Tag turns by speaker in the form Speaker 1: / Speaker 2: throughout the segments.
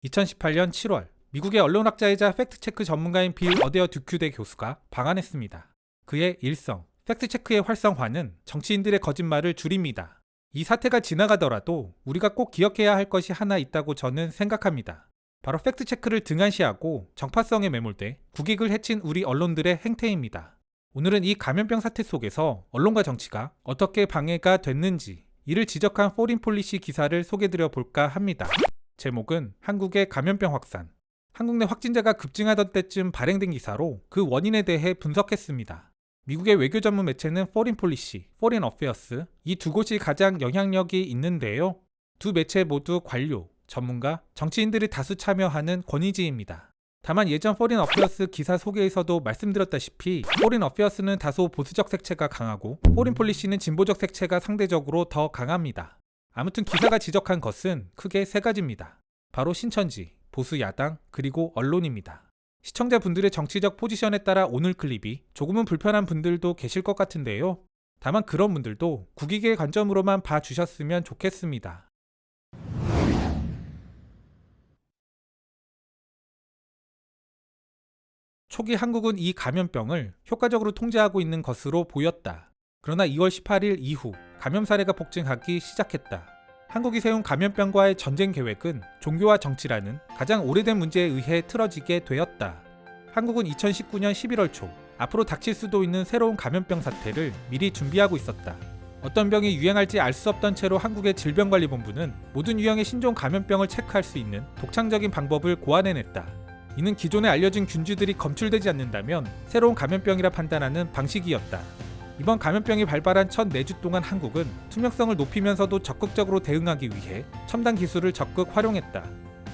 Speaker 1: 2018년 7월 미국의 언론학자이자 팩트체크 전문가인 빌 어데어 듀큐대 교수가 방한했습니다. 그의 일성, 팩트체크의 활성화는 정치인들의 거짓말을 줄입니다. 이 사태가 지나가더라도 우리가 꼭 기억해야 할 것이 하나 있다고 저는 생각합니다. 바로 팩트체크를 등한시하고 정파성에 매몰돼 국익을 해친 우리 언론들의 행태입니다. 오늘은 이 감염병 사태 속에서 언론과 정치가 어떻게 방해가 됐는지 이를 지적한 포린폴리시 기사를 소개드려 볼까 합니다. 제목은 한국의 감염병 확산. 한국 내 확진자가 급증하던 때쯤 발행된 기사로 그 원인에 대해 분석했습니다. 미국의 외교 전문 매체는 포린폴리시, 포린 어페어스 이 두 곳이 가장 영향력이 있는데요. 두 매체 모두 관료, 전문가, 정치인들이 다수 참여하는 권위지입니다. 다만 예전 포린 어페어스 기사 소개에서도 말씀드렸다시피 포린 어페어스는 다소 보수적 색채가 강하고 포린 폴리시는 진보적 색채가 상대적으로 더 강합니다. 아무튼 기사가 지적한 것은 크게 세 가지입니다. 바로 신천지, 보수 야당, 그리고 언론입니다. 시청자분들의 정치적 포지션에 따라 오늘 클립이 조금은 불편한 분들도 계실 것 같은데요. 다만 그런 분들도 국익의 관점으로만 봐주셨으면 좋겠습니다. 초기 한국은 이 감염병을 효과적으로 통제하고 있는 것으로 보였다. 그러나 2월 18일 이후 감염 사례가 폭증하기 시작했다. 한국이 세운 감염병과의 전쟁 계획은 종교와 정치라는 가장 오래된 문제에 의해 틀어지게 되었다. 한국은 2019년 11월 초 앞으로 닥칠 수도 있는 새로운 감염병 사태를 미리 준비하고 있었다. 어떤 병이 유행할지 알 수 없던 채로 한국의 질병관리본부는 모든 유형의 신종 감염병을 체크할 수 있는 독창적인 방법을 고안해냈다. 이는 기존에 알려진 균주들이 검출되지 않는다면 새로운 감염병이라 판단하는 방식이었다. 이번 감염병이 발발한 첫 4주 동안 한국은 투명성을 높이면서도 적극적으로 대응하기 위해 첨단 기술을 적극 활용했다.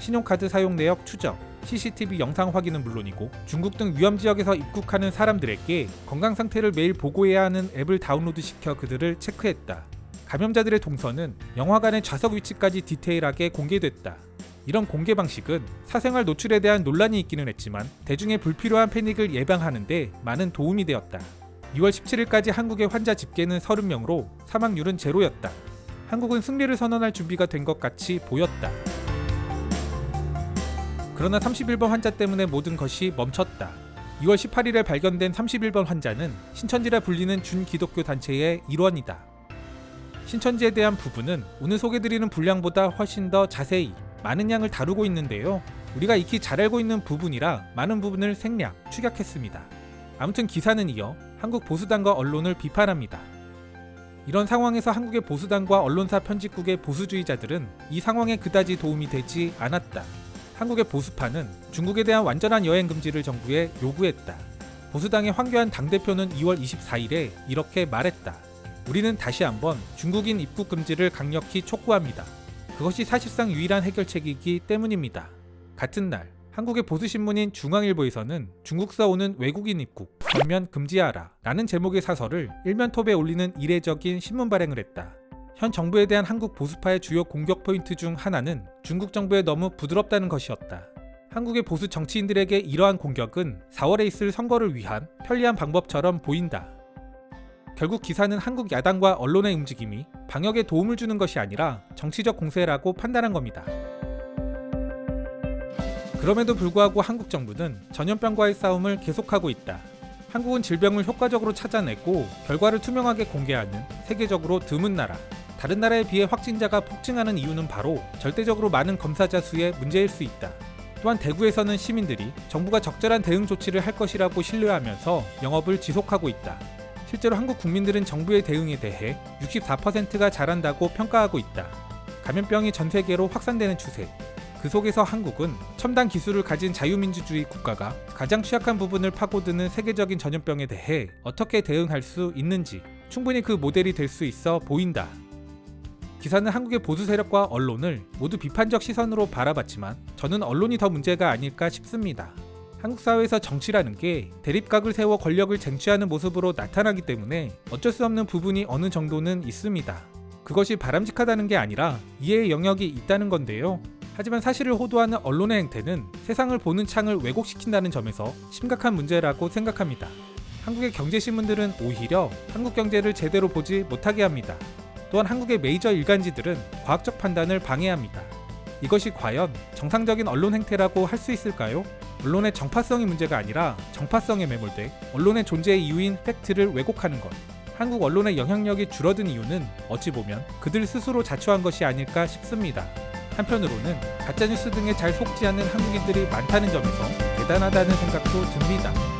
Speaker 1: 신용카드 사용 내역 추적, CCTV 영상 확인은 물론이고 중국 등 위험 지역에서 입국하는 사람들에게 건강 상태를 매일 보고해야 하는 앱을 다운로드시켜 그들을 체크했다. 감염자들의 동선은 영화관의 좌석 위치까지 디테일하게 공개됐다. 이런 공개 방식은 사생활 노출에 대한 논란이 있기는 했지만 대중의 불필요한 패닉을 예방하는 데 많은 도움이 되었다. 2월 17일까지 한국의 환자 집계는 30명으로 사망률은 제로였다. 한국은 승리를 선언할 준비가 된 것 같이 보였다. 그러나 31번 환자 때문에 모든 것이 멈췄다. 2월 18일에 발견된 31번 환자는 신천지라 불리는 준기독교 단체의 일원이다. 신천지에 대한 부분은 오늘 소개드리는 분량보다 훨씬 더 자세히 많은 양을 다루고 있는데요. 우리가 익히 잘 알고 있는 부분이라 많은 부분을 생략, 축약했습니다. 아무튼 기사는 이어 한국 보수당과 언론을 비판합니다. 이런 상황에서 한국의 보수당과 언론사 편집국의 보수주의자들은 이 상황에 그다지 도움이 되지 않았다. 한국의 보수파는 중국에 대한 완전한 여행 금지를 정부에 요구했다. 보수당의 황교안 당대표는 2월 24일에 이렇게 말했다. 우리는 다시 한번 중국인 입국 금지를 강력히 촉구합니다. 그것이 사실상 유일한 해결책이기 때문입니다. 같은 날 한국의 보수신문인 중앙일보에서는 중국서 오는 외국인 입국 전면 금지하라 라는 제목의 사설을 일면톱에 올리는 이례적인 신문 발행을 했다. 현 정부에 대한 한국 보수파의 주요 공격 포인트 중 하나는 중국 정부에 너무 부드럽다는 것이었다. 한국의 보수 정치인들에게 이러한 공격은 4월에 있을 선거를 위한 편리한 방법처럼 보인다. 결국 기사는 한국 야당과 언론의 움직임이 방역에 도움을 주는 것이 아니라 정치적 공세라고 판단한 겁니다. 그럼에도 불구하고 한국 정부는 전염병과의 싸움을 계속하고 있다. 한국은 질병을 효과적으로 찾아내고 결과를 투명하게 공개하는 세계적으로 드문 나라. 다른 나라에 비해 확진자가 폭증하는 이유는 바로 절대적으로 많은 검사자 수의 문제일 수 있다. 또한 대구에서는 시민들이 정부가 적절한 대응 조치를 할 것이라고 신뢰하면서 영업을 지속하고 있다. 실제로 한국 국민들은 정부의 대응에 대해 64%가 잘한다고 평가하고 있다. 감염병이 전 세계로 확산되는 추세. 그 속에서 한국은 첨단 기술을 가진 자유민주주의 국가가 가장 취약한 부분을 파고드는 세계적인 전염병에 대해 어떻게 대응할 수 있는지 충분히 그 모델이 될 수 있어 보인다. 기사는 한국의 보수 세력과 언론을 모두 비판적 시선으로 바라봤지만 저는 언론이 더 문제가 아닐까 싶습니다. 한국 사회에서 정치라는 게 대립각을 세워 권력을 쟁취하는 모습으로 나타나기 때문에 어쩔 수 없는 부분이 어느 정도는 있습니다. 그것이 바람직하다는 게 아니라 이해의 영역이 있다는 건데요. 하지만 사실을 호도하는 언론의 행태는 세상을 보는 창을 왜곡시킨다는 점에서 심각한 문제라고 생각합니다. 한국의 경제신문들은 오히려 한국 경제를 제대로 보지 못하게 합니다. 또한 한국의 메이저 일간지들은 과학적 판단을 방해합니다. 이것이 과연 정상적인 언론 행태라고 할 수 있을까요? 언론의 정파성이 문제가 아니라 정파성에 매몰돼 언론의 존재의 이유인 팩트를 왜곡하는 것. 한국 언론의 영향력이 줄어든 이유는 어찌 보면 그들 스스로 자초한 것이 아닐까 싶습니다. 한편으로는 가짜뉴스 등에 잘 속지 않는 한국인들이 많다는 점에서 대단하다는 생각도 듭니다.